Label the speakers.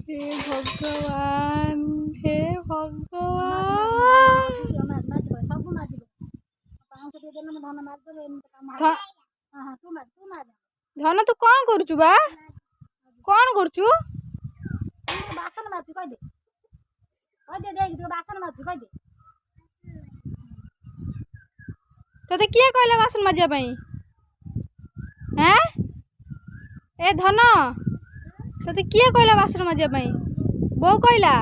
Speaker 1: हे भगवान हे भगवान धन तू कौन करुचु बा कौन करुचु
Speaker 2: बासन मारछु कह दे देख तू बासन मारछु कह दे
Speaker 1: तते किए कहले बासन माजिया पई हैं ए धन तते किए कहला बासन माजिया पई बो कहला